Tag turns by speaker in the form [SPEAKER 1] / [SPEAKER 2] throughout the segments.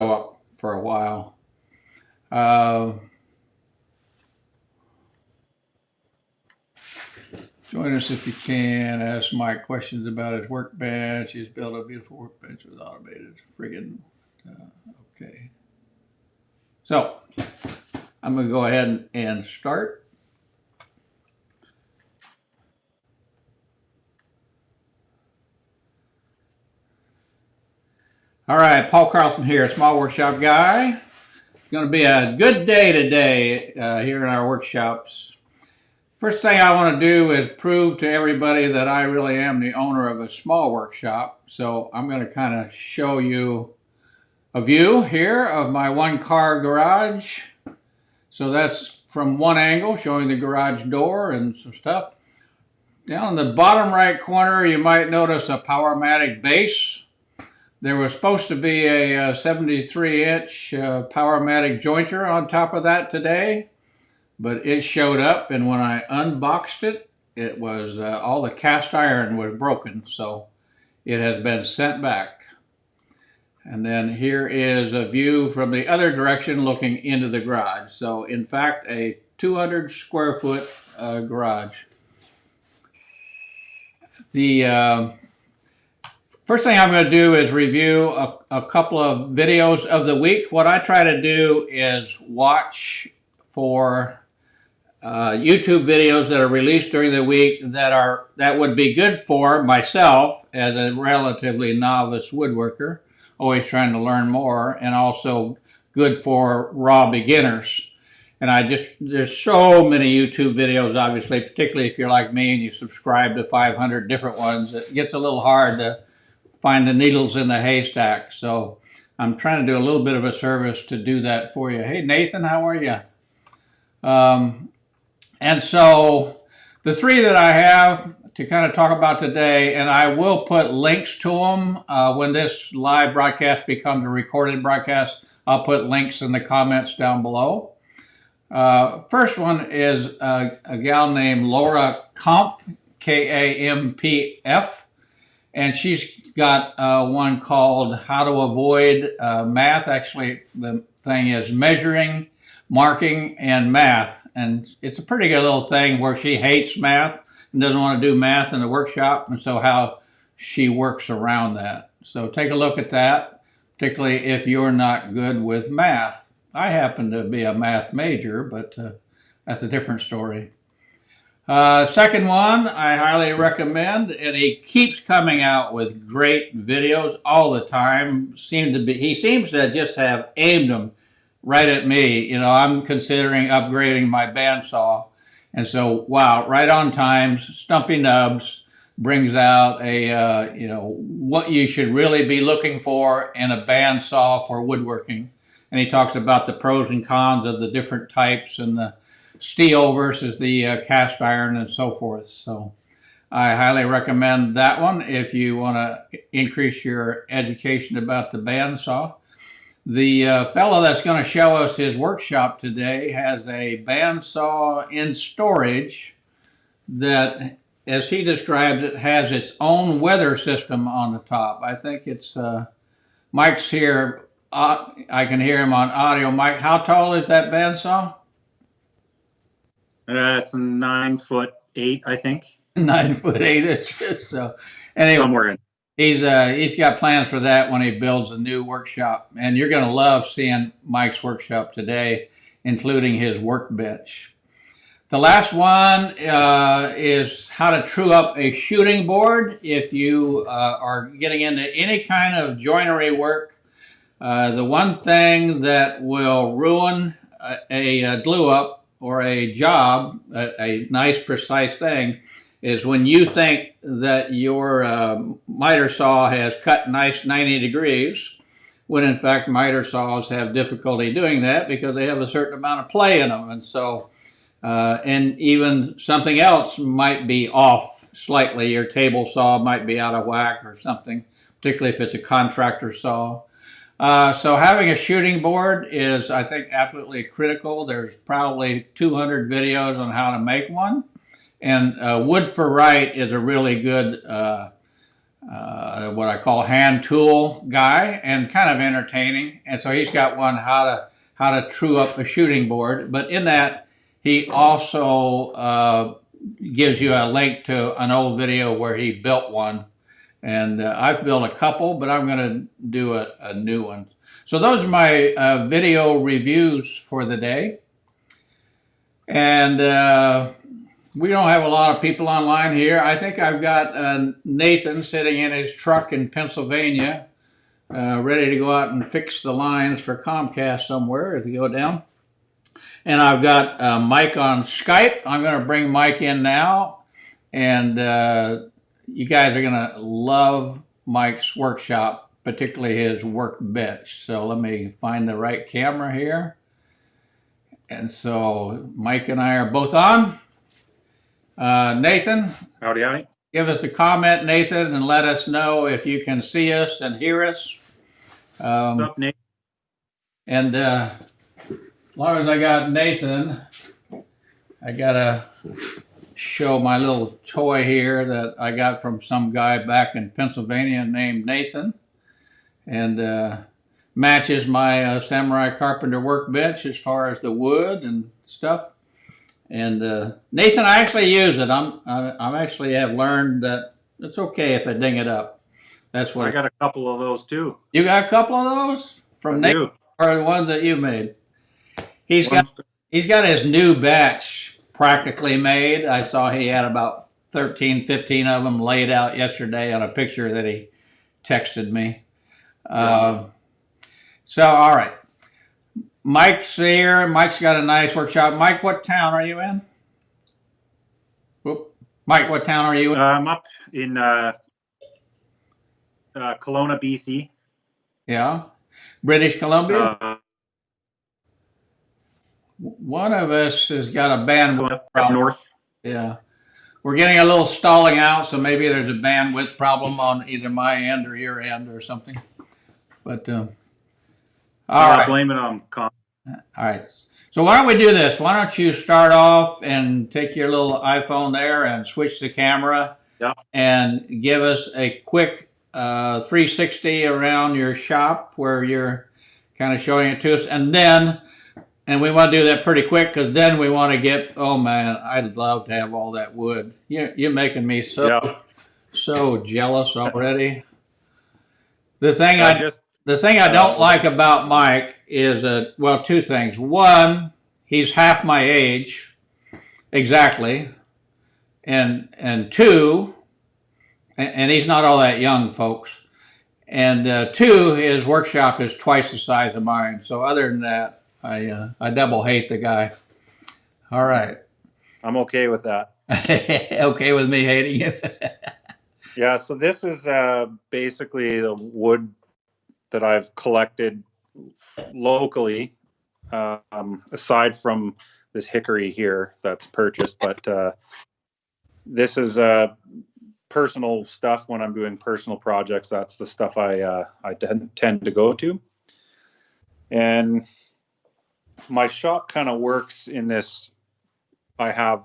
[SPEAKER 1] up for a while. Uh, Join us if you can. Ask Mike questions about his workbench. He's built a beautiful workbench with automated friggin'. Okay. So I'm going to go ahead and start. All right, Paul Carlson here, Small Workshop Guy. It's going to be a good day today here in our workshops. First thing I want to do is prove to everybody that I really am the owner of a small workshop. So I'm going to kind of show you a view here of my one-car garage. So that's from one angle, showing the garage door and some stuff. Down in the bottom right corner, you might notice a Powermatic base. There was supposed to be a 73-inch Powermatic jointer on top of that today, but it showed up, and when I unboxed it, it was all the cast iron was broken, so it has been sent back. And then here is a view from the other direction looking into the garage. So in fact, a 200 square foot garage. The first thing I'm going to do is review a couple of videos of the week. What I try to do is watch for YouTube videos that are released during the week that would be good for myself as a relatively novice woodworker, always trying to learn more, and also good for raw beginners. And there's so many YouTube videos, obviously, particularly if you're like me and you subscribe to 500 different ones. It gets a little hard to find the needles in the haystack. So I'm trying to do a little bit of a service to do that for you. Hey, Nathan, how are you? And so the three that I have to kind of talk about today, and I will put links to them when this live broadcast becomes a recorded broadcast. I'll put links in the comments down below. First one is a gal named Laura Kampf, Kampf, and she's got one called How to Avoid Math. Actually, the thing is measuring, marking, and math. And it's a pretty good little thing where she hates math and doesn't want to do math in the workshop, and so how she works around that. So take a look at that, particularly if you're not good with math. I happen to be a math major, but that's a different story. Second one I highly recommend, and he keeps coming out with great videos all the time. He seems to just have aimed them right at me. You know, I'm considering upgrading my bandsaw, and so wow, right on time. Stumpy Nubs brings out a what you should really be looking for in a bandsaw for woodworking. And he talks about the pros and cons of the different types and the steel versus the cast iron and so forth. So I highly recommend that one if you want to increase your education about the bandsaw. The fellow that's going to show us his workshop today has a bandsaw in storage that, as he describes it, has its own weather system on the top. I think it's Mike's here. I can hear him on audio. Mike, how tall is that bandsaw?
[SPEAKER 2] It's 9'8", I think.
[SPEAKER 1] 9'8" inches. So anyway,
[SPEAKER 2] somewhere in.
[SPEAKER 1] He's got plans for that when he builds a new workshop, and you're going to love seeing Mike's workshop today, including his workbench. The last one is how to true up a shooting board if you are getting into any kind of joinery work. The one thing that will ruin a glue up or a job, a nice precise thing, is when you think that your miter saw has cut nice 90 degrees, when in fact miter saws have difficulty doing that because they have a certain amount of play in them. And so, and even something else might be off slightly. Your table saw might be out of whack or something, particularly if it's a contractor saw. So having a shooting board is, I think, absolutely critical. There's probably 200 videos on how to make one. And Wood for Right is a really good what I call hand tool guy, and kind of entertaining. And so he's got one how to true up a shooting board. But in that, he also gives you a link to an old video where he built one. And I've built a couple, but I'm going to do a new one. So those are my video reviews for the day. And we don't have a lot of people online here. I think I've got Nathan sitting in his truck in Pennsylvania, ready to go out and fix the lines for Comcast somewhere if you go down. And I've got Mike on Skype. I'm going to bring Mike in now. And you guys are going to love Mike's workshop, particularly his workbench. So let me find the right camera here. And so Mike and I are both on. Nathan,
[SPEAKER 2] Howdy, howdy.
[SPEAKER 1] give us a comment, Nathan, and let us know if you can see us and hear us.
[SPEAKER 2] What's up, Nate?
[SPEAKER 1] And as long as I got Nathan, I gotta show my little toy here that I got from some guy back in Pennsylvania named Nathan, and matches my Samurai Carpenter workbench as far as the wood and stuff. And Nathan, I actually use it. I actually have learned that it's okay if I ding it up. That's what
[SPEAKER 2] I got a couple of those too.
[SPEAKER 1] you got. A couple of those from
[SPEAKER 2] I
[SPEAKER 1] Nathan,
[SPEAKER 2] do.
[SPEAKER 1] or the ones that you made. He's
[SPEAKER 2] One's-
[SPEAKER 1] got his new batch practically made. I saw he had about 13, 15 of them laid out yesterday on a picture that he texted me. So, all right. Mike's here. Mike's got a nice workshop. Mike, what town are you in? Whoop. Mike, what town are you in?
[SPEAKER 2] I'm up in Kelowna, BC.
[SPEAKER 1] Yeah. British Columbia?
[SPEAKER 2] Up
[SPEAKER 1] One of us has got a bandwidth problem.
[SPEAKER 2] north.
[SPEAKER 1] Yeah. We're getting a little stalling out, so maybe there's a bandwidth problem on either my end or your end or something. But, all right.
[SPEAKER 2] Blame it on
[SPEAKER 1] All right. So why don't we do this? Why don't you start off and take your little iPhone there and switch the camera and give us a quick 360 around your shop where you're kind of showing it to us. And we want to do that pretty quick because then we want to get, oh man, I'd love to have all that wood. You're making me so jealous already. The thing I don't like about Mike is, well, two things. One, he's half my age, exactly. And two, and he's not all that young, folks. And two, his workshop is twice the size of mine. So other than that, I double hate the guy. All right.
[SPEAKER 2] I'm okay with that.
[SPEAKER 1] Okay with me hating you?
[SPEAKER 2] Yeah, so this is basically the wood that I've collected locally, aside from this hickory here that's purchased. But this is personal stuff. When I'm doing personal projects, that's the stuff I tend to go to. And my shop kind of works in this. I have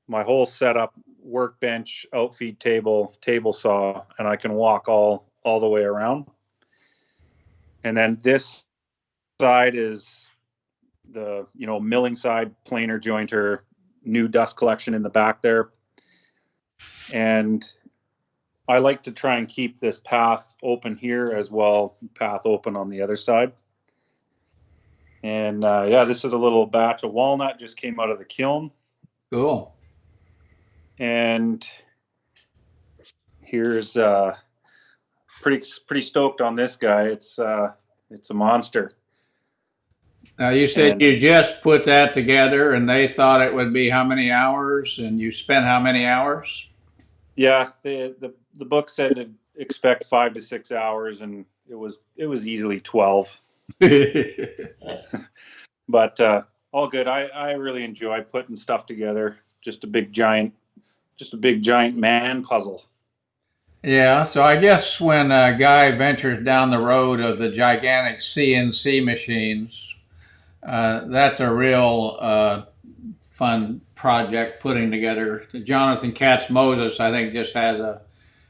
[SPEAKER 2] my whole setup: workbench, outfeed table, table saw, and I can walk all the way around. And then this side is the milling side, planer jointer, new dust collection in the back there. And I like to try and keep this path open here as well, path open on the other side. And yeah, this is a little batch of walnut, just came out of the kiln.
[SPEAKER 1] Cool.
[SPEAKER 2] And here's pretty stoked on this guy. It's a monster.
[SPEAKER 1] Now you said you just put that together, and they thought it would be how many hours, and you spent how many hours?
[SPEAKER 2] Yeah, the book said to expect 5 to 6 hours, and it was easily 12. But all good. I really enjoy putting stuff together. Just a big giant man puzzle.
[SPEAKER 1] Yeah, so I guess when a guy ventures down the road of the gigantic CNC machines, that's a real fun project putting together. Jonathan Katz Moses, I think, just has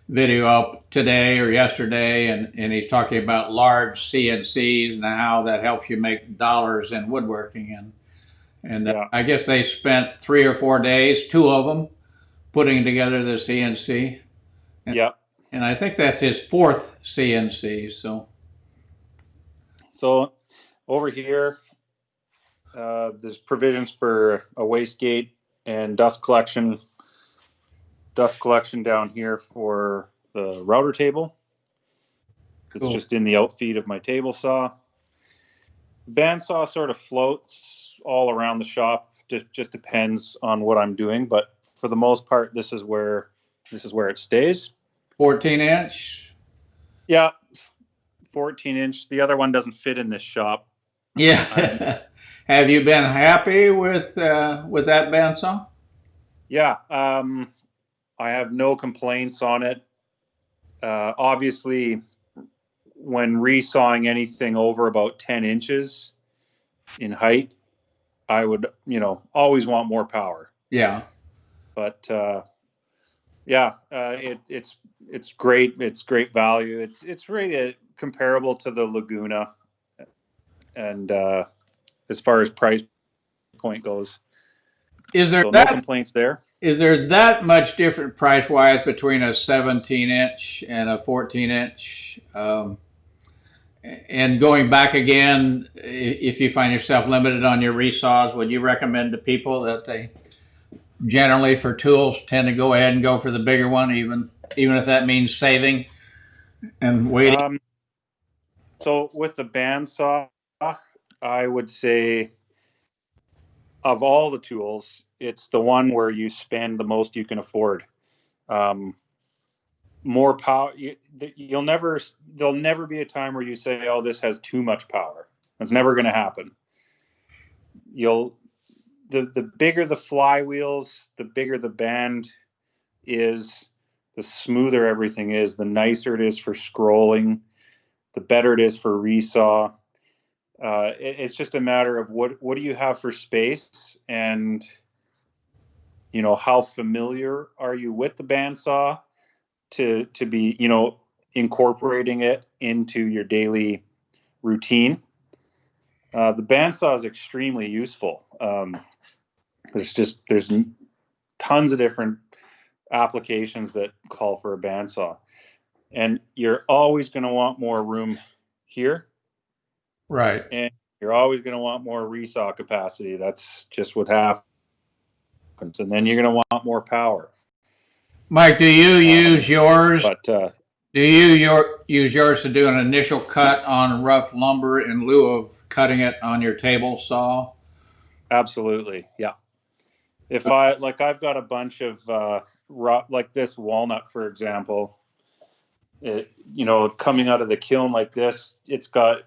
[SPEAKER 1] video up today or yesterday, and he's talking about large CNCs and how that helps you make dollars in woodworking. And
[SPEAKER 2] Yeah.
[SPEAKER 1] I guess they spent 3 or 4 days, two of them, putting together the CNC.
[SPEAKER 2] Yeah.
[SPEAKER 1] And I think that's his fourth CNC.
[SPEAKER 2] So over here, there's provisions for a wastegate and dust collection down here for the router table. It's
[SPEAKER 1] Cool.
[SPEAKER 2] just in the outfeed of my table saw. The bandsaw sort of floats all around the shop. Just depends on what I'm doing, but for the most part, this is where it stays.
[SPEAKER 1] 14-inch.
[SPEAKER 2] Yeah, 14-inch. The other one doesn't fit in this shop.
[SPEAKER 1] Yeah. Have you been happy with that bandsaw?
[SPEAKER 2] Yeah, I have no complaints on it. Obviously, when resawing anything over about 10 inches in height, I would, always want more power.
[SPEAKER 1] Yeah.
[SPEAKER 2] But it's great. It's great value. It's really comparable to the Laguna, and as far as price point goes,
[SPEAKER 1] Is there
[SPEAKER 2] so no complaints there.
[SPEAKER 1] Is there that much different price wise between a 17-inch and a 14-inch? And going back again, if you find yourself limited on your resaws, would you recommend to people that they generally for tools tend to go ahead and go for the bigger one, even if that means saving and waiting?
[SPEAKER 2] So with the bandsaw, I would say of all the tools, it's the one where you spend the most you can afford. More power. There'll never be a time where you say, "Oh, this has too much power." That's never going to happen. The bigger the flywheels, the bigger the band is, the smoother everything is, the nicer it is for scrolling, the better it is for resaw. It's just a matter of what do you have for space, and how familiar are you with the bandsaw to be incorporating it into your daily routine. The bandsaw is extremely useful. There's tons of different applications that call for a bandsaw, and you're always going to want more room here.
[SPEAKER 1] Right.
[SPEAKER 2] And you're always going to want more resaw capacity. That's just what happens. And then you're going to want more power.
[SPEAKER 1] Mike, do you use yours?
[SPEAKER 2] Do
[SPEAKER 1] you use yours to do an initial cut on rough lumber in lieu of cutting it on your table saw?
[SPEAKER 2] Absolutely, yeah. If I've got a bunch of like this walnut, for example, coming out of the kiln like this, it's got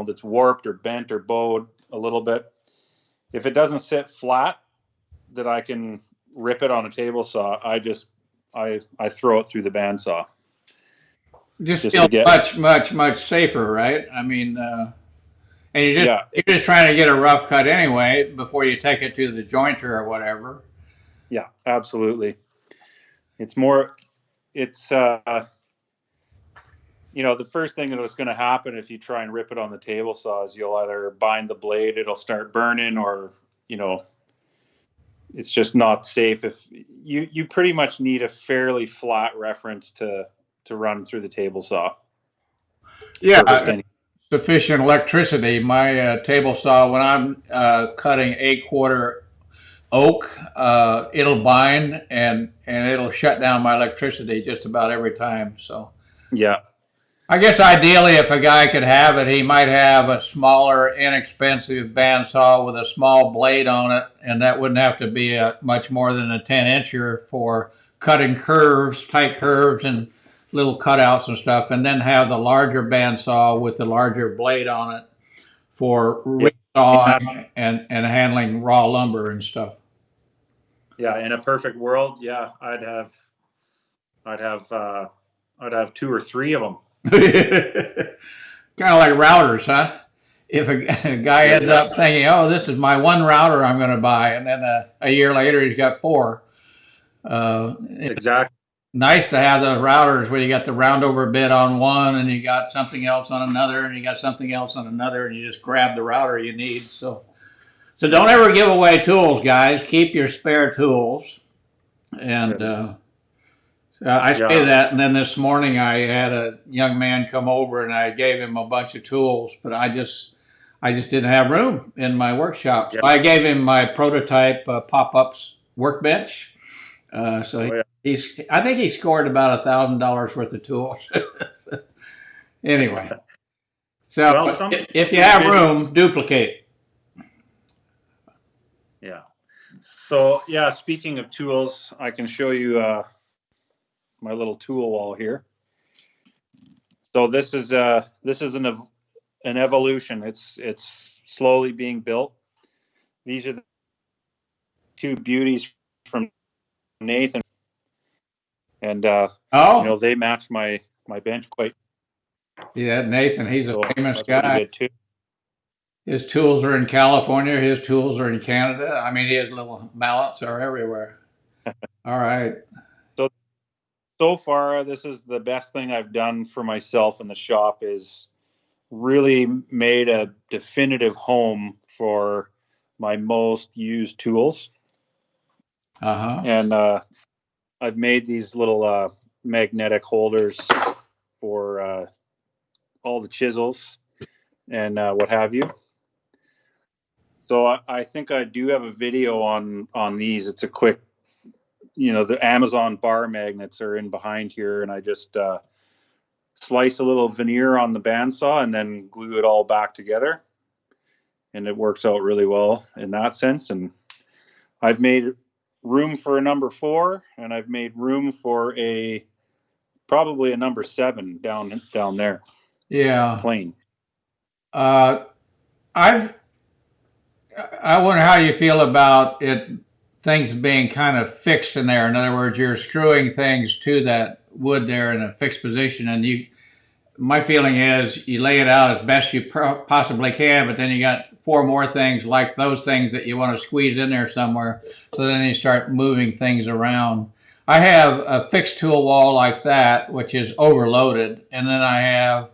[SPEAKER 2] that's warped or bent or bowed a little bit. If it doesn't sit flat, that I can rip it on a table saw, I throw it through the bandsaw.
[SPEAKER 1] Just feel much safer, right? I mean, and you're just trying to get a rough cut anyway before you take it to the jointer or whatever.
[SPEAKER 2] Yeah, absolutely. It's the first thing that's going to happen if you try and rip it on the table saw is you'll either bind the blade, it'll start burning, or it's just not safe. If you pretty much need a fairly flat reference to run through the table saw.
[SPEAKER 1] Yeah, sufficient electricity. My table saw, when I'm cutting 8/4 oak, it'll bind and it'll shut down my electricity just about every time. So
[SPEAKER 2] yeah,
[SPEAKER 1] I guess ideally, if a guy could have it, he might have a smaller, inexpensive bandsaw with a small blade on it, and that wouldn't have to be much more than a 10-incher for cutting curves, tight curves, and little cutouts and stuff, and then have the larger bandsaw with the larger blade on it for resawing and handling raw lumber and stuff.
[SPEAKER 2] Yeah, in a perfect world, yeah, I'd have 2 or 3 of them.
[SPEAKER 1] Kind of like routers, huh? If a guy ends up thinking, "Oh, this is my one router I'm going to buy," and then a year later he's got 4.
[SPEAKER 2] Exactly.
[SPEAKER 1] nice to have those routers where you got the round over bit on one and you got something else on another and you got something else on another and you just grab the router you need. So don't ever give away tools, guys. Keep your spare tools. And
[SPEAKER 2] Yes.
[SPEAKER 1] I say
[SPEAKER 2] Yeah.
[SPEAKER 1] that, and then this morning I had a young man come over and I gave him a bunch of tools, but I just didn't have room in my workshop. So
[SPEAKER 2] Yeah.
[SPEAKER 1] I gave him my prototype PopUp Workbench. So
[SPEAKER 2] Oh, yeah.
[SPEAKER 1] I think he scored about $1,000 worth of tools. So anyway, so
[SPEAKER 2] Well,
[SPEAKER 1] if you have room, duplicate.
[SPEAKER 2] Yeah. So yeah, speaking of tools, I can show you my little tool wall here. So this is an evolution. It's slowly being built. These are the two beauties from Nathan, and
[SPEAKER 1] Oh,
[SPEAKER 2] they match my bench quite.
[SPEAKER 1] yeah, Nathan, he's a
[SPEAKER 2] So
[SPEAKER 1] famous
[SPEAKER 2] that's pretty
[SPEAKER 1] guy.
[SPEAKER 2] good too.
[SPEAKER 1] His tools are in California. His tools are in Canada. I mean, his little mallets are everywhere. All right.
[SPEAKER 2] So far, this is the best thing I've done for myself in the shop. Is really made a definitive home for my most used tools.
[SPEAKER 1] Uh-huh.
[SPEAKER 2] And I've made these little magnetic holders for all the chisels and what have you. So I think I do have a video on these. It's a quick, the Amazon bar magnets are in behind here, and I just slice a little veneer on the bandsaw and then glue it all back together. And it works out really well in that sense. And I've made room for a number 4, and I've made room for probably a number 7 down there.
[SPEAKER 1] Yeah.
[SPEAKER 2] Plain.
[SPEAKER 1] Uh, I've I wonder how you feel about it, things being kind of fixed in there. In other words, you're screwing things to that wood there in a fixed position, and my feeling is you lay it out as best you possibly can, but then you got 4 more things like those things that you want to squeeze in there somewhere. So then you start moving things around. I have a fixed tool wall like that, which is overloaded, and then I have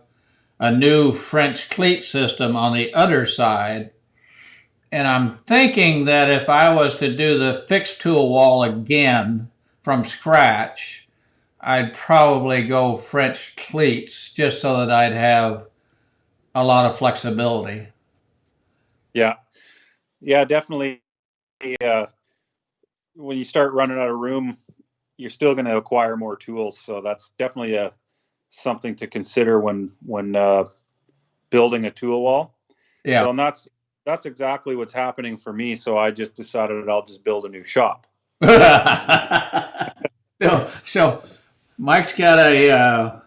[SPEAKER 1] a new French cleat system on the other side. And I'm thinking that if I was to do the fixed tool wall again from scratch, I'd probably go French cleats just so that I'd have a lot of flexibility.
[SPEAKER 2] Yeah. Yeah, definitely. When you start running out of room, you're still going to acquire more tools. So that's definitely something to consider when building a tool wall.
[SPEAKER 1] Yeah.
[SPEAKER 2] So and that's exactly what's happening for me. So I just decided I'll just build a new shop.
[SPEAKER 1] So Mike's got a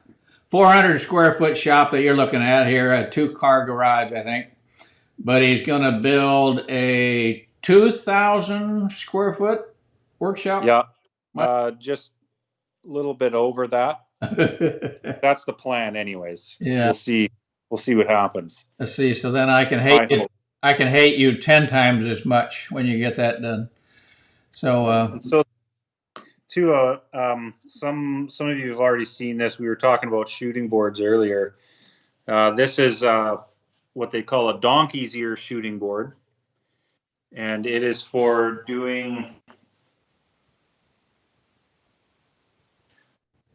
[SPEAKER 1] 400 square foot shop that you're looking at here, a 2-car garage, I think. But he's going to build a 2,000 square foot workshop.
[SPEAKER 2] Yeah, just a little bit over that. That's the plan, anyways.
[SPEAKER 1] Yeah.
[SPEAKER 2] We'll see. We'll see what happens.
[SPEAKER 1] Let's see. So then I can hate you. I can hate you 10 times as much when you get that done. So,
[SPEAKER 2] too, some of you have already seen this. We were talking about shooting boards earlier. This is what they call a donkey's ear shooting board, and it is for doing.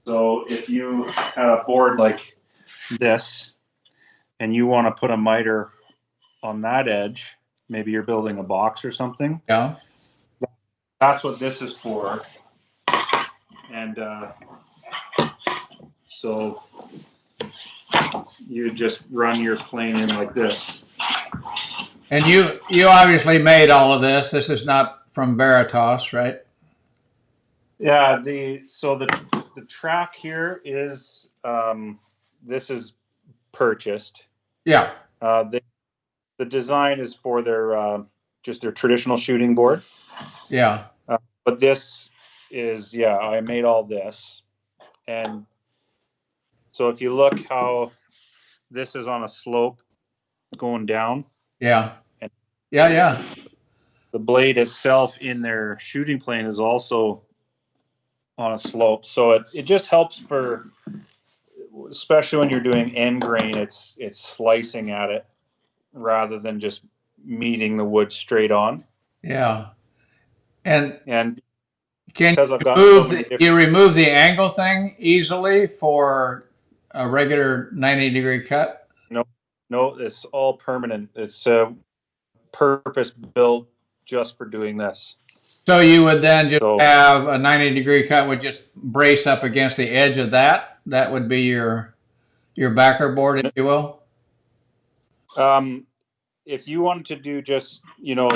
[SPEAKER 2] So if you have a board like this, and you want to put a miter on that edge, maybe you're building a box or something.
[SPEAKER 1] yeah.
[SPEAKER 2] That's what this is for. And so you just run your plane in like this.
[SPEAKER 1] And you obviously made all of this. This is not from Veritas, right?
[SPEAKER 2] Yeah, the track here is this is purchased.
[SPEAKER 1] Yeah.
[SPEAKER 2] The design is for their just their traditional shooting board.
[SPEAKER 1] Yeah.
[SPEAKER 2] But this is I made all this, and so if you look how this is on a slope going down.
[SPEAKER 1] Yeah.
[SPEAKER 2] And
[SPEAKER 1] Yeah.
[SPEAKER 2] the blade itself in their shooting plane is also on a slope. So it just helps for, especially when you're doing end grain, it's slicing at it rather than just meeting the wood straight on.
[SPEAKER 1] Yeah. And
[SPEAKER 2] And
[SPEAKER 1] can
[SPEAKER 2] because I've
[SPEAKER 1] you
[SPEAKER 2] got so
[SPEAKER 1] move
[SPEAKER 2] many
[SPEAKER 1] you
[SPEAKER 2] different,
[SPEAKER 1] remove the angle thing easily for a regular 90-degree cut?
[SPEAKER 2] no, it's all permanent. It's purpose built just for doing this.
[SPEAKER 1] So you would then just
[SPEAKER 2] So
[SPEAKER 1] have a 90-degree cut would just brace up against the edge of that. That would be your backer board, if you will.
[SPEAKER 2] if you wanted to do just,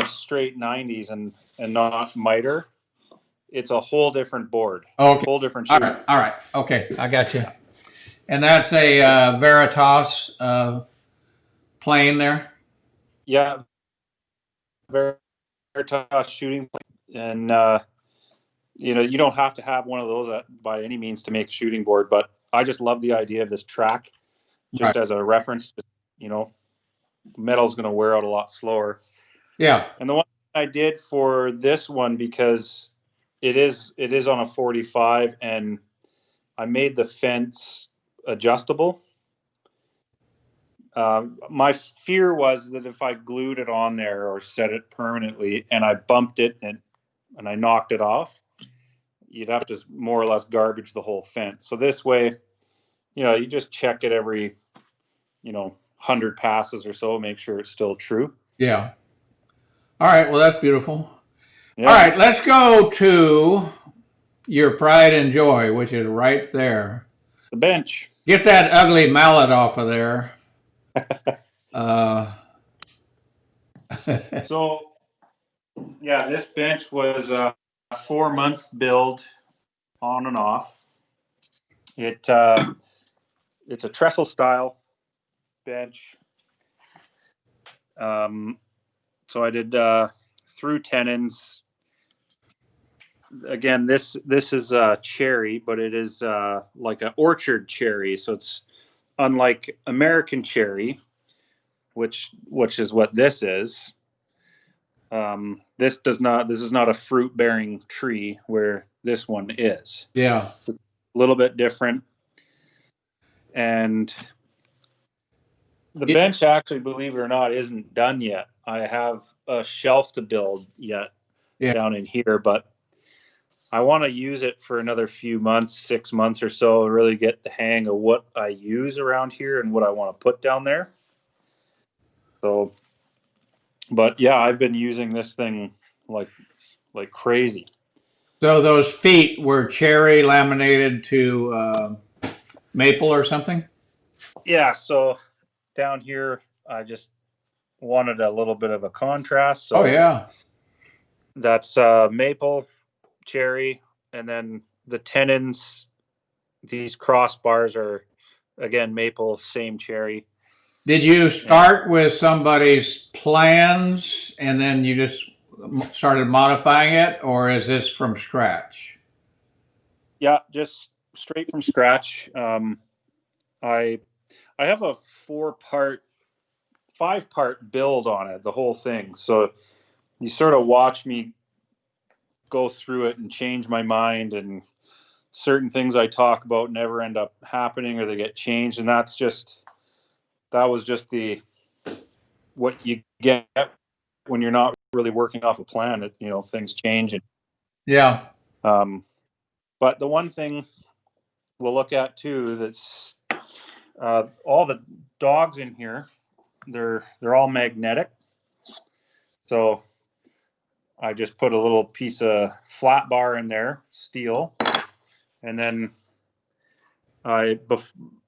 [SPEAKER 2] straight 90s and not miter, it's a whole different board,
[SPEAKER 1] Okay.
[SPEAKER 2] whole different
[SPEAKER 1] All
[SPEAKER 2] shoe.
[SPEAKER 1] right. All right. Okay. I got you. And that's a Veritas plane there.
[SPEAKER 2] Yeah, Veritas shooting, and you don't have to have one of those by any means to make a shooting board, but I just love the idea of this track, just
[SPEAKER 1] Right.
[SPEAKER 2] as a reference. Metal's going to wear out a lot slower.
[SPEAKER 1] Yeah.
[SPEAKER 2] And the one I did for this one, because it is on a 45, and I made the fence adjustable. My fear was that if I glued it on there or set it permanently and I bumped it and I knocked it off, you'd have to more or less garbage the whole fence. So this way, you just check it every, 100 passes or so, make sure it's still true.
[SPEAKER 1] Yeah. All right. Well, that's beautiful.
[SPEAKER 2] Yeah.
[SPEAKER 1] All right. Let's go to your pride and joy, which is right there.
[SPEAKER 2] The bench.
[SPEAKER 1] Get that ugly mallet off of there.
[SPEAKER 2] So, yeah, this bench was a 4-month build on and off. It's a trestle style bench. So I did through tenons. Again, this is a cherry, but it is like an orchard cherry. So it's unlike American cherry, which is what this is. This is not a fruit bearing tree where this one is.
[SPEAKER 1] Yeah.
[SPEAKER 2] It's a little bit different. And the bench, actually, believe it or not, isn't done yet. I have a shelf to build yet down in here, but I want to use it for another few months, 6 months or so, really get the hang of what I use around here and what I want to put down there. So, but yeah, I've been using this thing like crazy.
[SPEAKER 1] So those feet were cherry laminated to maple or something?
[SPEAKER 2] Yeah, so down here, I just wanted a little bit of a contrast. So
[SPEAKER 1] oh, yeah.
[SPEAKER 2] That's maple, cherry, and then the tenons, these crossbars are, again, maple, same cherry.
[SPEAKER 1] Did you start with somebody's plans and then you just started modifying it, or is this from scratch?
[SPEAKER 2] Yeah, just straight from scratch. I have a 5-part build on it, the whole thing. So you sort of watch me go through it and change my mind, and certain things I talk about never end up happening or they get changed. And that was just what you get when you're not really working off a plan. Things change.
[SPEAKER 1] Yeah.
[SPEAKER 2] But the one thing we'll look at too, that's all the dogs in here, they're all magnetic. So I just put a little piece of flat bar in there, steel, and then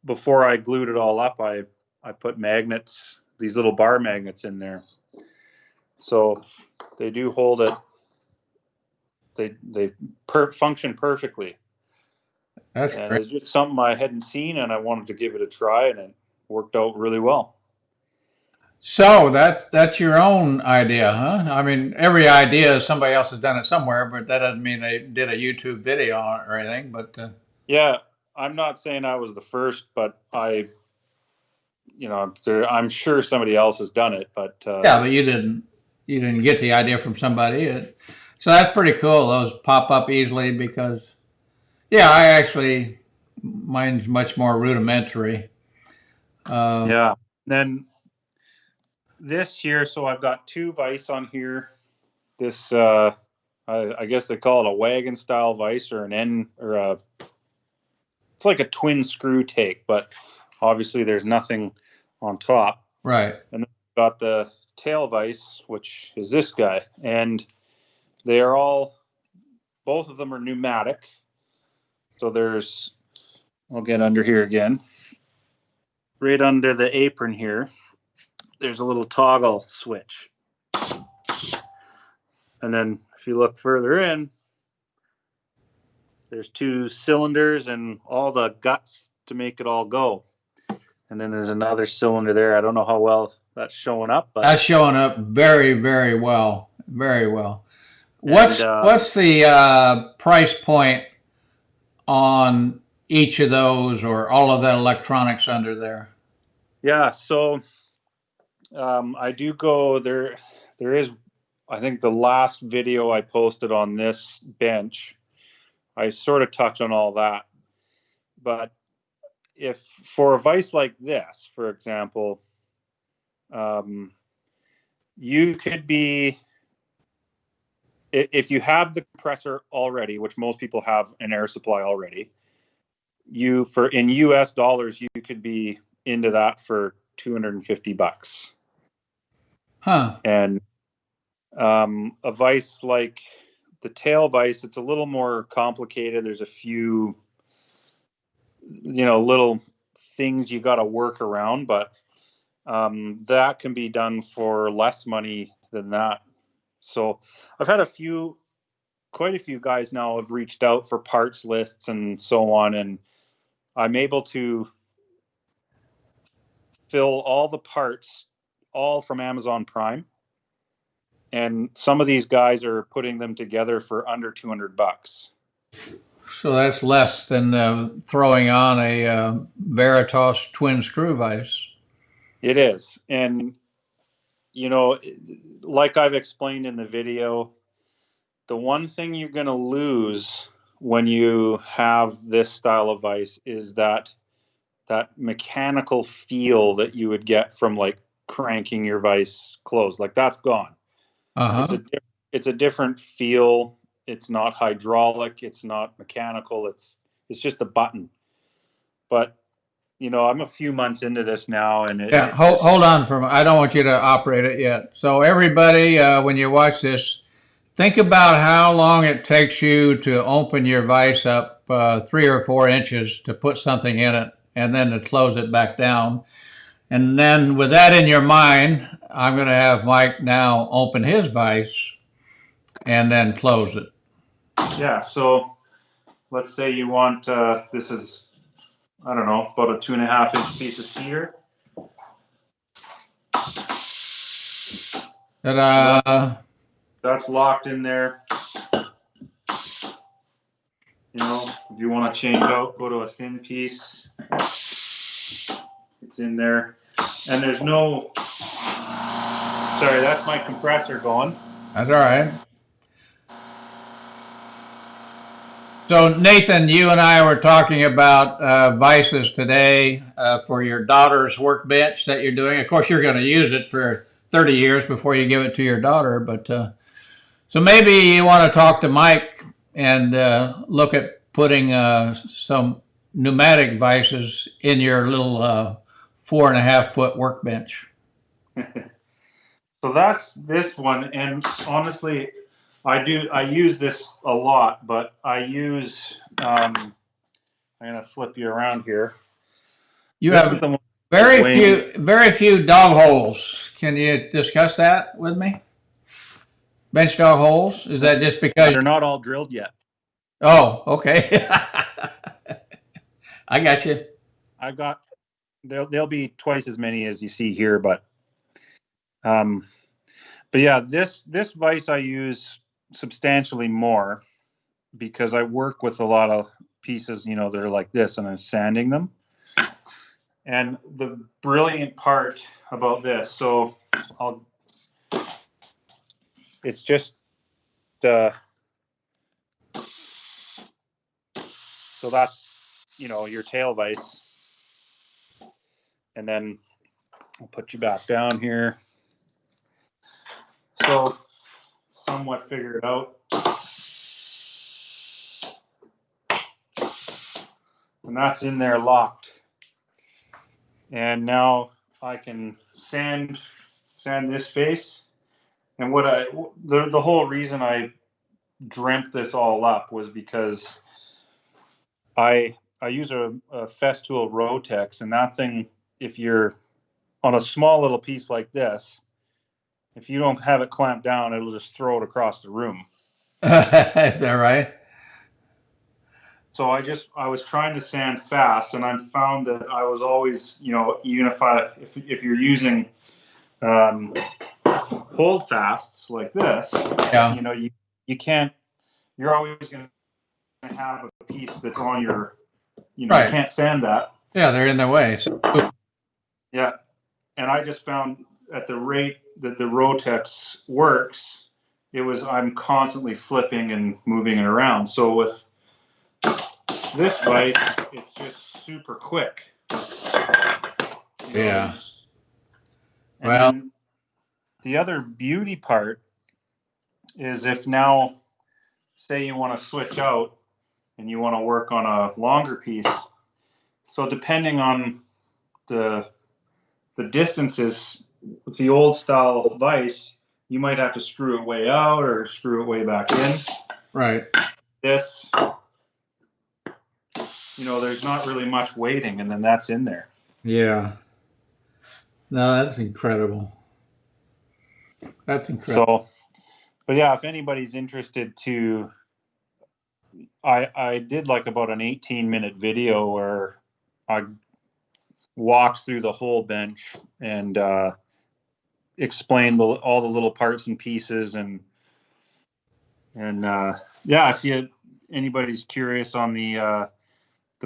[SPEAKER 2] before I glued it all up, I put magnets, these little bar magnets in there. So they do hold it. They function perfectly.
[SPEAKER 1] That's
[SPEAKER 2] and
[SPEAKER 1] great.
[SPEAKER 2] It's just something I hadn't seen, and I wanted to give it a try, and it worked out really well.
[SPEAKER 1] So that's your own idea, huh? I mean, every idea somebody else has done it somewhere, but that doesn't mean they did a YouTube video on it or anything. But
[SPEAKER 2] yeah, I'm not saying I was the first, but I'm sure somebody else has done it. But
[SPEAKER 1] yeah, but you didn't get the idea from somebody. So that's pretty cool. Those pop up easily because Yeah, I actually, mine's much more rudimentary.
[SPEAKER 2] Yeah. Then this here, so I've got two vise on here. This, I guess they call it a wagon style vise or an end or a, it's like a twin screw take, but obviously there's nothing on top.
[SPEAKER 1] Right.
[SPEAKER 2] And then we've got the tail vise, which is this guy. And they are all, both of them are pneumatic. So there's, I'll get under here again. Right under the apron here, there's a little toggle switch. And then if you look further in, there's two cylinders and all the guts to make it all go. And then there's another cylinder there. I don't know how well that's showing up, but
[SPEAKER 1] That's showing up very, very well. Very well.
[SPEAKER 2] and
[SPEAKER 1] What's the price point on each of those or all of that electronics under there?
[SPEAKER 2] yeah, so I do go there. There is, I think, the last video I posted on this bench, I sort of touch on all that. But if for a vise like this, for example, you could be, if you have the compressor already, which most people have an air supply already, you for in US dollars, you could be into that for $250.
[SPEAKER 1] Huh.
[SPEAKER 2] And a vise like the tail vise, it's a little more complicated. There's a few, little things you got to work around, but that can be done for less money than that. So I've had quite a few guys now have reached out for parts lists and so on, and I'm able to fill all the parts all from Amazon Prime. And some of these guys are putting them together for under $200.
[SPEAKER 1] So that's less than throwing on a Veritas twin screw vise.
[SPEAKER 2] It is. And, like I've explained in the video, the one thing you're going to lose when you have this style of vise is that mechanical feel that you would get from like cranking your vise closed. Like that's gone.
[SPEAKER 1] Uh
[SPEAKER 2] It's
[SPEAKER 1] huh.
[SPEAKER 2] a it's a different feel. It's not hydraulic. It's not mechanical. It's just a button. But I'm a few months into this now, and
[SPEAKER 1] Yeah. Hold on for a moment. I don't want you to operate it yet. So everybody, when you watch this, think about how long it takes you to open your vise up 3 or 4 inches to put something in it and then to close it back down. And then with that in your mind, I'm going to have Mike now open his vise and then close it.
[SPEAKER 2] yeah. So let's say you want this is, I don't know, about a 2.5 inch piece of cedar.
[SPEAKER 1] Ta-da!
[SPEAKER 2] That's locked in there. If you want to change out, go to a thin piece. It's in there, and there's no. Sorry, that's my compressor going.
[SPEAKER 1] That's all right. So Nathan, you and I were talking about vices today for your daughter's workbench that you're doing. Of course, you're going to use it for 30 years before you give it to your daughter. But so maybe you want to talk to Mike and look at putting some pneumatic vices in your little 4.5 foot workbench.
[SPEAKER 2] So that's this one, and honestly, I use this a lot, but I use I'm gonna flip you around here.
[SPEAKER 1] You
[SPEAKER 2] This is
[SPEAKER 1] have
[SPEAKER 2] the one that's weighing.
[SPEAKER 1] very few dog holes. Can you discuss that with me? Bench dog holes? Is that just because?
[SPEAKER 2] They're not all drilled yet.
[SPEAKER 1] Oh, okay. I got you.
[SPEAKER 2] I've got they'll be twice as many as you see here, um, but yeah, this vise I use substantially more because I work with a lot of pieces, that are like this, and I'm sanding them. And the brilliant part about this, so it's just So that's, your tail vise. And then I'll put you back down here. So somewhat figure it out. And that's in there locked. And now I can sand this face. And the whole reason I dreamt this all up was because I use a Festool Rotex, and that thing, if you're on a small little piece like this, if you don't have it clamped down, it'll just throw it across the room.
[SPEAKER 1] Is that right?
[SPEAKER 2] So I was trying to sand fast, and I found that I was always, even if you're using hold fasts like this,
[SPEAKER 1] Yeah.
[SPEAKER 2] you can't. You're always going to have a piece that's on your,
[SPEAKER 1] Right.
[SPEAKER 2] You can't sand that.
[SPEAKER 1] Yeah, they're in the way. So.
[SPEAKER 2] Yeah, and I just found at the rate that the Rotex works, I'm constantly flipping and moving it around. So with this vise, it's just super quick.
[SPEAKER 1] Yeah.
[SPEAKER 2] And then the other beauty part is if now, say you want to switch out and you want to work on a longer piece. So depending on the distances with the old style vise, you might have to screw it way out or screw it way back in.
[SPEAKER 1] Right.
[SPEAKER 2] This, there's not really much weighting, and then that's in there.
[SPEAKER 1] Yeah. No, that's incredible. That's incredible.
[SPEAKER 2] So, but yeah, if anybody's interested to, I did like about an 18-minute video where I walked through the whole bench and explained all the little parts and pieces, and yeah, if anybody's curious on the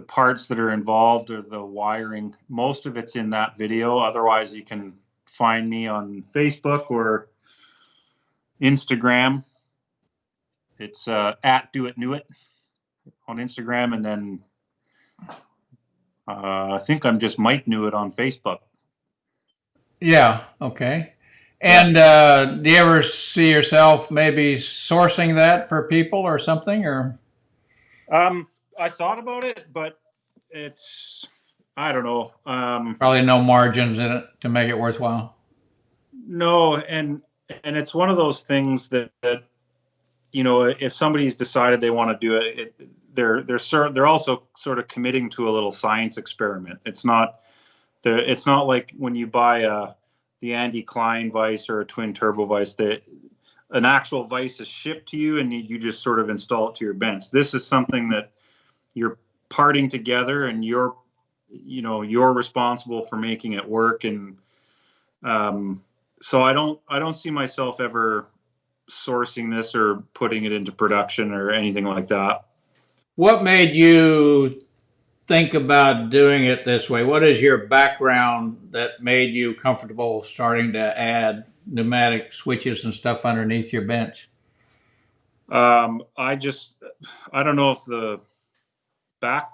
[SPEAKER 2] parts that are involved or the wiring, most of it's in that video. Otherwise, you can find me on Facebook or Instagram. It's at Do It Newitt on Instagram, and then I think I'm just Mike Newitt on Facebook.
[SPEAKER 1] Yeah. Okay. And do you ever see yourself maybe sourcing that for people or something, or?
[SPEAKER 2] I thought about it, but I don't know.
[SPEAKER 1] Probably no margins in it to make it worthwhile.
[SPEAKER 2] No, and it's one of those things that if somebody's decided they want to do it, they're also sort of committing to a little science experiment. It's not like when you buy the Andy Klein vise or a twin turbo vise that an actual vise is shipped to you and you just sort of install it to your bench. This is something that you're parting together, and you're responsible for making it work. And so I don't see myself ever sourcing this or putting it into production or anything like that.
[SPEAKER 1] What made you think about doing it this way? What is your background that made you comfortable starting to add pneumatic switches and stuff underneath your bench?
[SPEAKER 2] I don't know if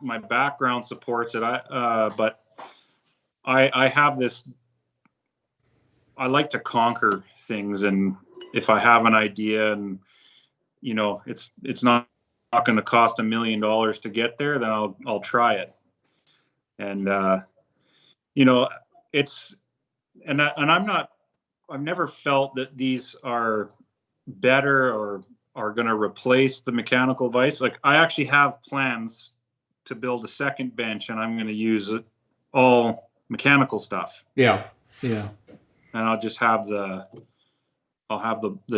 [SPEAKER 2] my background supports it. But I have this. I like to conquer things, and if I have an idea, and it's not going to cost $1 million to get there, then I'll try it. And I've never felt that these are better or are going to replace the mechanical vise. Like, I actually have plans to build a second bench, and I'm going to use all mechanical stuff.
[SPEAKER 1] Yeah. Yeah.
[SPEAKER 2] And I'll just have the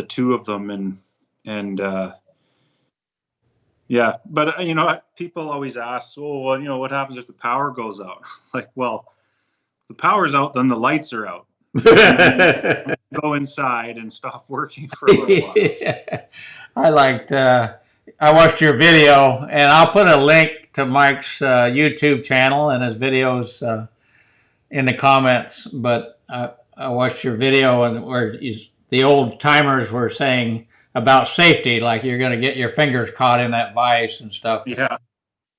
[SPEAKER 2] two of them, and yeah. But people always ask, well, what happens if the power goes out? Like, well, if the power's out, then the lights are out. Go inside and stop working for a little while.
[SPEAKER 1] I watched your video, and I'll put a link to Mike's YouTube channel and his videos in the comments. But I watched your video, and where the old timers were saying about safety, like you're going to get your fingers caught in that vise and stuff.
[SPEAKER 2] Yeah.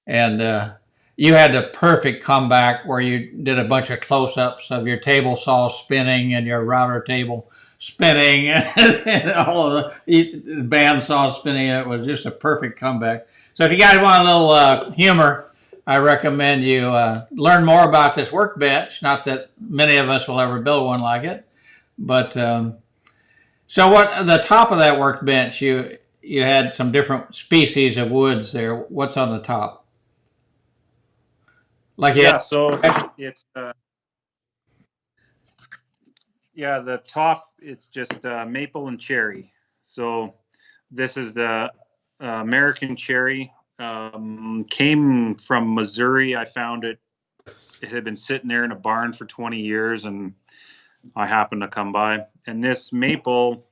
[SPEAKER 1] And you had the perfect comeback where you did a bunch of close-ups of your table saw spinning and your router table spinning and all of the band saw spinning. It was just a perfect comeback. So if you guys want a little humor, I recommend you learn more about this workbench. Not that many of us will ever build one like it, but so what? The top of that workbench, you had some different species of woods there. What's on the top? Like
[SPEAKER 2] Yeah, so it's yeah, the top, it's just maple and cherry. So this is the American cherry. Came from Missouri. I found it. It had been sitting there in a barn for 20 years, and I happened to come by. And this maple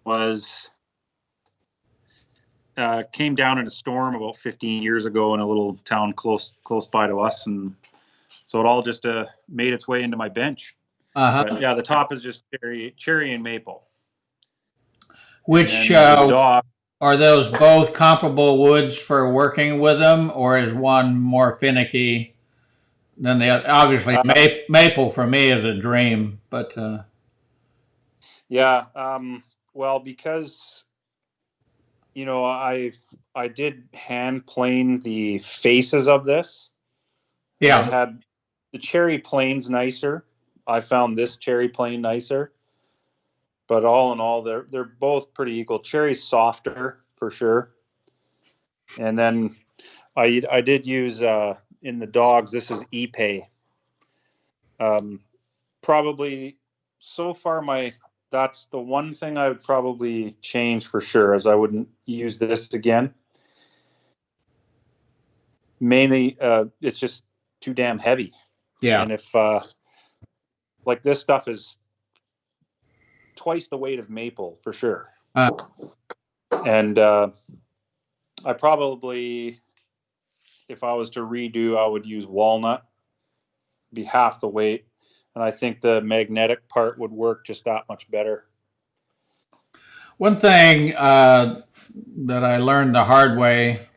[SPEAKER 2] was came down in a storm about 15 years ago in a little town close by to us, and so it all just made its way into my bench. But yeah, the top is just cherry and maple.
[SPEAKER 1] Which
[SPEAKER 2] dog,
[SPEAKER 1] are those both comparable woods for working with them, or is one more finicky than the other? Obviously, maple for me is a dream, but
[SPEAKER 2] yeah, well, because I did hand plane the faces of this.
[SPEAKER 1] Yeah,
[SPEAKER 2] I had the cherry plane's nicer. I found this cherry plane nicer, but all in all, they're both pretty equal. Cherry's softer for sure, and then I did use in the dogs. This is Ipe. Probably so far that's the one thing I would probably change for sure, as I wouldn't use this again. Mainly, it's just too damn heavy.
[SPEAKER 1] Yeah.
[SPEAKER 2] And if like this stuff is twice the weight of maple for sure. And I probably, if I was to redo, I would use walnut, be half the weight. And I think the magnetic part would work just that much better.
[SPEAKER 1] One thing that I learned the hard way,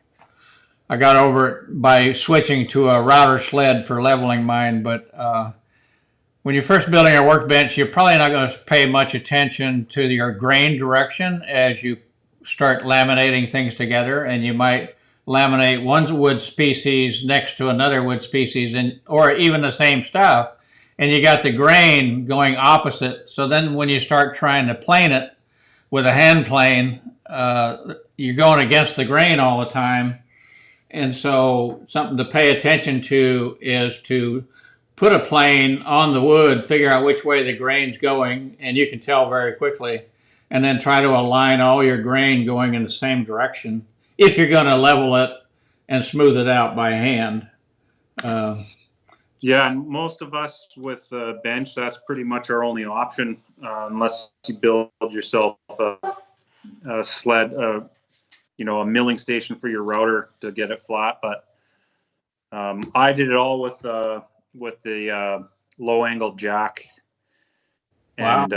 [SPEAKER 1] I got over it by switching to a router sled for leveling mine, but when you're first building a workbench, you're probably not going to pay much attention to your grain direction as you start laminating things together, and you might laminate one wood species next to another wood species, or even the same stuff, and you got the grain going opposite. So then when you start trying to plane it with a hand plane, you're going against the grain all the time. And so something to pay attention to is to put a plane on the wood, figure out which way the grain's going, and you can tell very quickly, and then try to align all your grain going in the same direction if you're going to level it and smooth it out by hand.
[SPEAKER 2] Yeah, and most of us with a bench, that's pretty much our only option, unless you build yourself a sled, a milling station for your router to get it flat. But I did it all with the low angle jack, and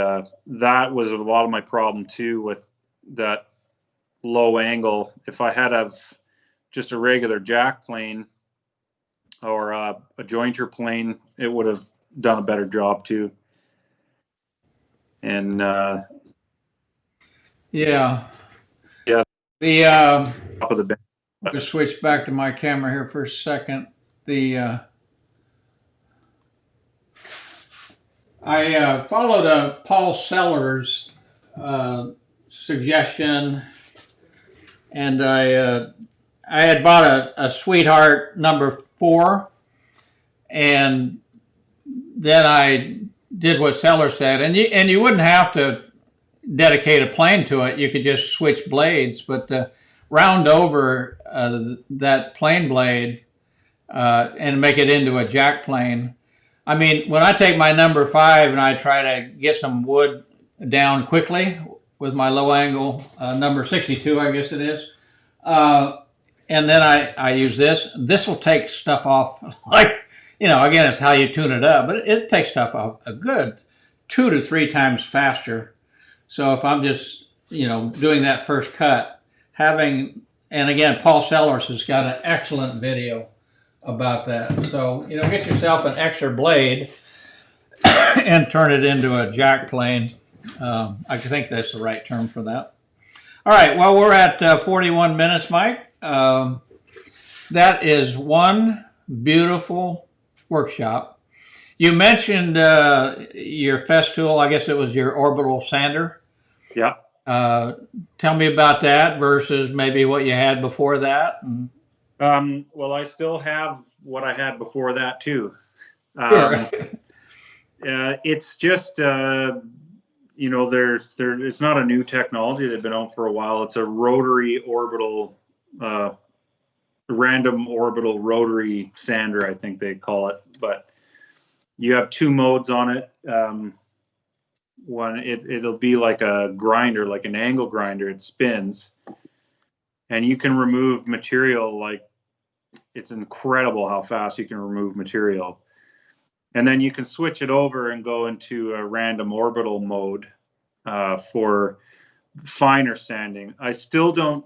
[SPEAKER 2] that was a lot of my problem too with that low angle. If I had just a regular jack plane or a jointer plane, it would have done a better job too. And
[SPEAKER 1] yeah, the
[SPEAKER 2] top of the bench.
[SPEAKER 1] I'm going to switch back to my camera here for a second. I followed Paul Sellers' suggestion, and I had bought a Sweetheart number 4, and then I did what Sellers said, and you wouldn't have to dedicate a plane to it. You could just switch blades, but round over that plane blade and make it into a jack plane. I mean, when I take my number 5 and I try to get some wood down quickly with my low angle number 62, I guess it is, and then I use this will take stuff off like, again, it's how you tune it up, but it takes stuff off a good 2 to 3 times faster. So if I'm just, doing that first cut, having and again, Paul Sellers has got an excellent video about that. So, get yourself an extra blade and turn it into a jack plane. I think that's the right term for that. All right, well, we're at 41 minutes, Mike. That is one beautiful workshop. You mentioned your Festool, I guess it was your Orbital Sander.
[SPEAKER 2] Yeah.
[SPEAKER 1] Tell me about that versus maybe what you had before that.
[SPEAKER 2] Well, I still have what I had before that too.
[SPEAKER 1] Sure.
[SPEAKER 2] It's just, it's not a new technology. They've been out for a while. It's a rotary orbital, random orbital rotary sander, I think they call it. But you have two modes on it. One, it'll be like a grinder, like an angle grinder. It spins, and you can remove material. Like, it's incredible how fast you can remove material. And then you can switch it over and go into a random orbital mode for finer sanding. I still don't,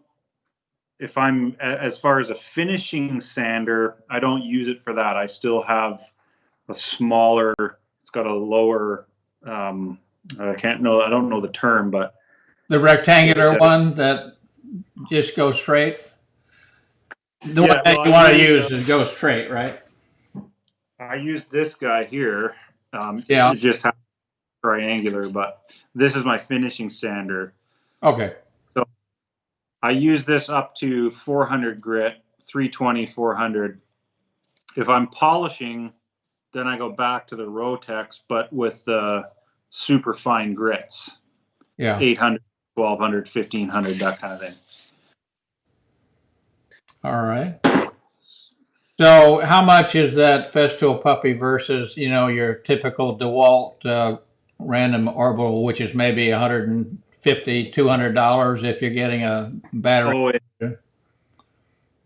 [SPEAKER 2] if I'm, as far as a finishing sander, I don't use it for that. I still have a smaller, it's got a lower, I don't know the term, but.
[SPEAKER 1] The rectangular one that just goes straight? The one that you want to use is go straight, right?
[SPEAKER 2] I use this guy here.
[SPEAKER 1] Yeah.
[SPEAKER 2] It's just triangular, but this is my finishing sander.
[SPEAKER 1] Okay.
[SPEAKER 2] So I use this up to 400 grit, 320, 400. If I'm polishing, then I go back to the Rotex, but with super fine grits.
[SPEAKER 1] Yeah.
[SPEAKER 2] 800, 1200, 1500, that kind of thing.
[SPEAKER 1] All right. So how much is that Festool puppy versus, your typical DeWalt random orbital, which is maybe $150, $200 if you're getting a battery?
[SPEAKER 2] Oh, it's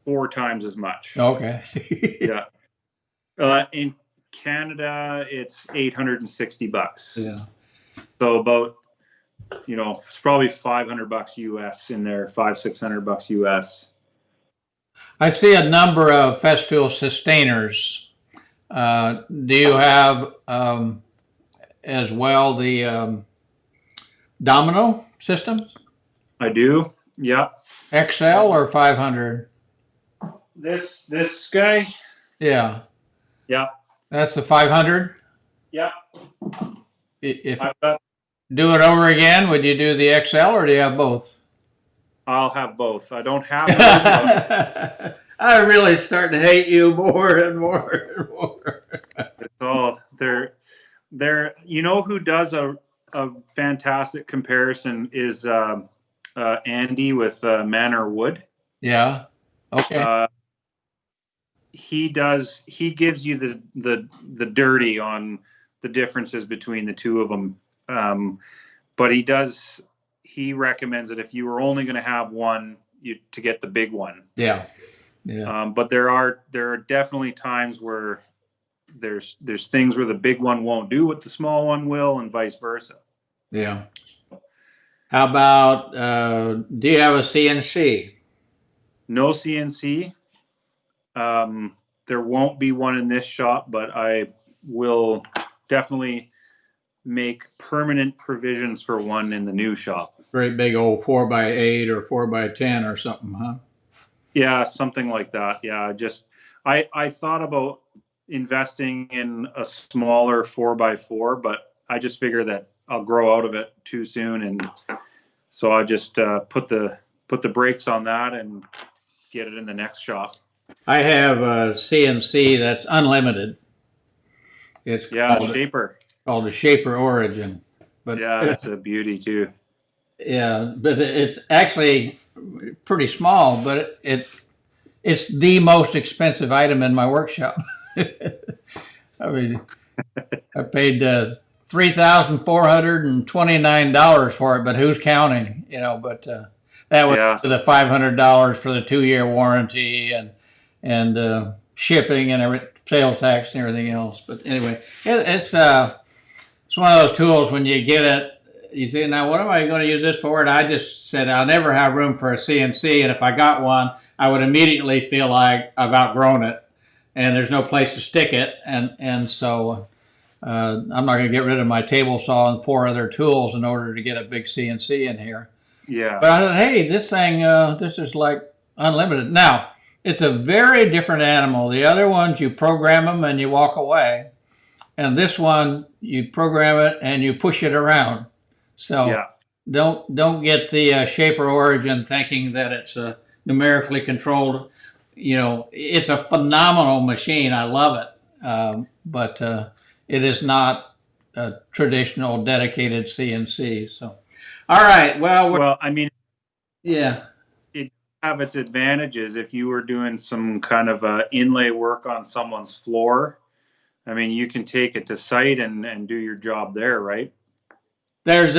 [SPEAKER 2] 4 times as much.
[SPEAKER 1] Okay.
[SPEAKER 2] Yeah. In Canada, it's $860.
[SPEAKER 1] Yeah.
[SPEAKER 2] So about, it's probably $500 US in there, $600 US.
[SPEAKER 1] I see a number of Festool sustainers. Do you have as well the domino system?
[SPEAKER 2] I do. Yeah.
[SPEAKER 1] XL or 500?
[SPEAKER 2] This guy.
[SPEAKER 1] Yeah.
[SPEAKER 2] Yeah.
[SPEAKER 1] That's the 500?
[SPEAKER 2] Yeah.
[SPEAKER 1] If do it over again, would you do the XL or do you have both?
[SPEAKER 2] I'll have both. I don't have both.
[SPEAKER 1] I'm really starting to hate you more and more and more.
[SPEAKER 2] It's all they're who does a fantastic comparison is Andy with Manor Wood.
[SPEAKER 1] Yeah. Okay.
[SPEAKER 2] He gives you the dirty on the differences between the two of them. But he recommends that if you were only going to have one, to get the big one.
[SPEAKER 1] Yeah. Yeah.
[SPEAKER 2] But there are definitely times where there's things where the big one won't do what the small one will, and vice versa.
[SPEAKER 1] Yeah. How about do you have a CNC?
[SPEAKER 2] No CNC. There won't be one in this shop, but I will definitely make permanent provisions for one in the new shop.
[SPEAKER 1] Great big old 4x8 or 4x10 or something, huh?
[SPEAKER 2] Yeah, something like that. Yeah, I thought about investing in a smaller 4x4, but I just figure that I'll grow out of it too soon, and so I just put the brakes on that and get it in the next shop.
[SPEAKER 1] I have a CNC that's unlimited. It's
[SPEAKER 2] Shaper.
[SPEAKER 1] Called the Shaper Origin. But
[SPEAKER 2] yeah, that's a beauty too.
[SPEAKER 1] Yeah, but it's actually pretty small, but it's the most expensive item in my workshop. I mean, I paid $3,429 for it, but who's counting? But that was the $500 for the 2-year warranty and shipping and sales tax and everything else. But anyway, it's one of those tools when you get it. you say, now what am I going to use this for? And I just said, I'll never have room for a CNC. And if I got one, I would immediately feel like I've outgrown it and there's no place to stick it. And so I'm not going to get rid of my table saw and 4 other tools in order to get a big CNC in here.
[SPEAKER 2] Yeah.
[SPEAKER 1] But I thought, hey, this thing, this is like unlimited. Now, it's a very different animal. The other ones, you program them and you walk away. And this one, you program it and you push it around. So
[SPEAKER 2] Yeah.
[SPEAKER 1] don't get the shape or origin thinking that it's numerically controlled. You know, it's a phenomenal machine. I love it. But it is not a traditional dedicated CNC. So, all right.
[SPEAKER 2] Well, I mean,
[SPEAKER 1] yeah.
[SPEAKER 2] it have its advantages if you were doing some kind of inlay work on someone's floor. I mean, you can take it to site and do your job there, right?
[SPEAKER 1] That's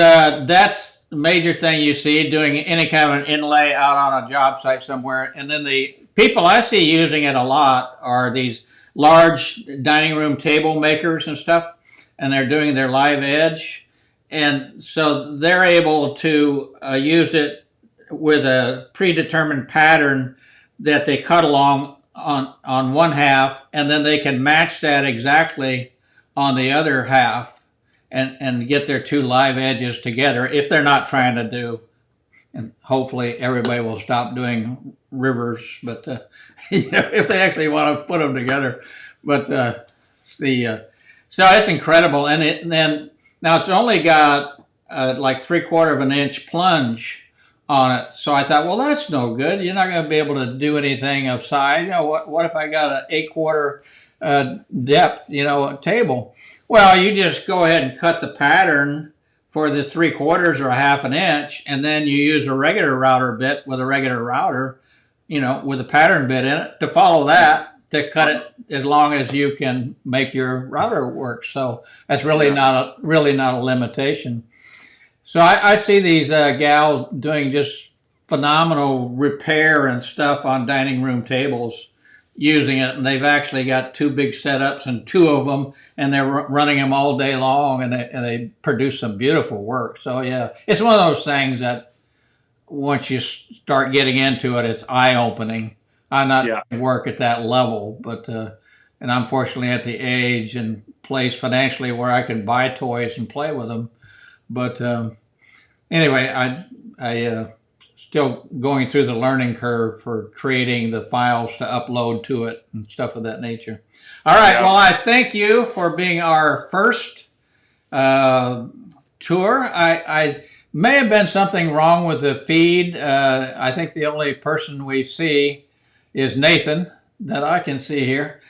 [SPEAKER 1] the major thing you see, doing any kind of an inlay out on a job site somewhere. And then the people I see using it a lot are these large dining room table makers and stuff, and they're doing their live edge. And so they're able to use it with a predetermined pattern that they cut along on one half, and then they can match that exactly on the other half and get their 2 live edges together if they're not trying to do, and hopefully everybody will stop doing rivers, but you know, if they actually want to put them together. But so it's incredible. And then now it's only got like 3/4 of an inch plunge on it. So I thought, well, that's no good. You're not going to be able to do anything of size. You know, what if I got an 8/4 depth, you know, table? Well, you just go ahead and cut the pattern for the 3/4 or a 1/2 inch, and then you use a regular router bit with a regular router, you know, with a pattern bit in it to follow that to cut it as long as you can make your router work. So that's really not a limitation. So I see these gals doing just phenomenal repair and stuff on dining room tables using it, and they've actually got 2 big setups and 2 of them, and they're running them all day long, and they produce some beautiful work. So yeah, it's one of those things that once you start getting into it, it's eye-opening. I'm not work at that level, but and I'm fortunately at the age and place financially where I can buy toys and play with them. But anyway, I still going through the learning curve for creating the files to upload to it and stuff of that nature. All right. Yeah. Well, I thank you for being our first tour. I may have been something wrong with the feed. I think the only person we see is Nathan that I can see here.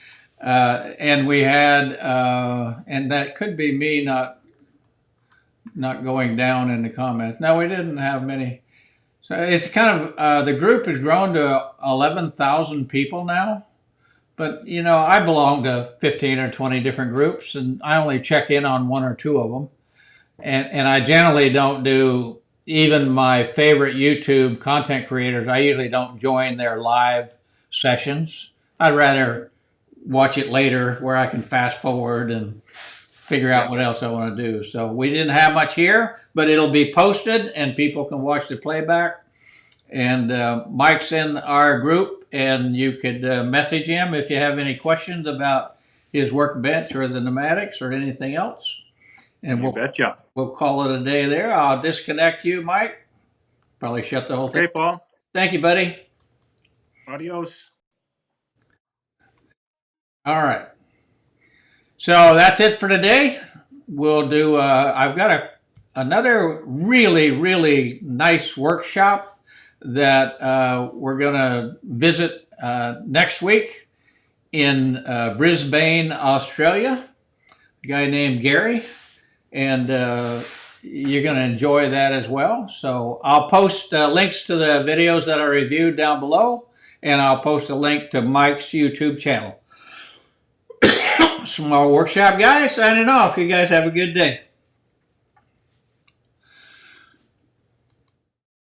[SPEAKER 1] And we had, and that could be me not going down in the comments. No, we didn't have many. So it's kind of, the group has grown to 11,000 people now. But, you know, I belong to 15 or 20 different groups, and I only check in on 1 or 2 of them. And I generally don't do, even my favorite YouTube content creators, I usually don't join their live sessions. I'd rather watch it later where I can fast forward and figure out what else I want to do. So we didn't have much here, but it'll be posted and people can watch the playback. And Mike's in our group, and you could message him if you have any questions about his workbench or the pneumatics or anything else. And we'll call it a day there. I'll disconnect you, Mike. Probably shut the whole thing.
[SPEAKER 2] Okay, Paul.
[SPEAKER 1] Thank you, buddy.
[SPEAKER 2] Adios.
[SPEAKER 1] All right. So that's it for today. We'll do, I've got another really, really nice workshop that we're going to visit next week in Brisbane, Australia. A guy named Gary. And you're going to enjoy that as well. So I'll post links to the videos that I reviewed down below, and I'll post a link to Mike's YouTube channel. Small workshop guy signing off. You guys have a good day.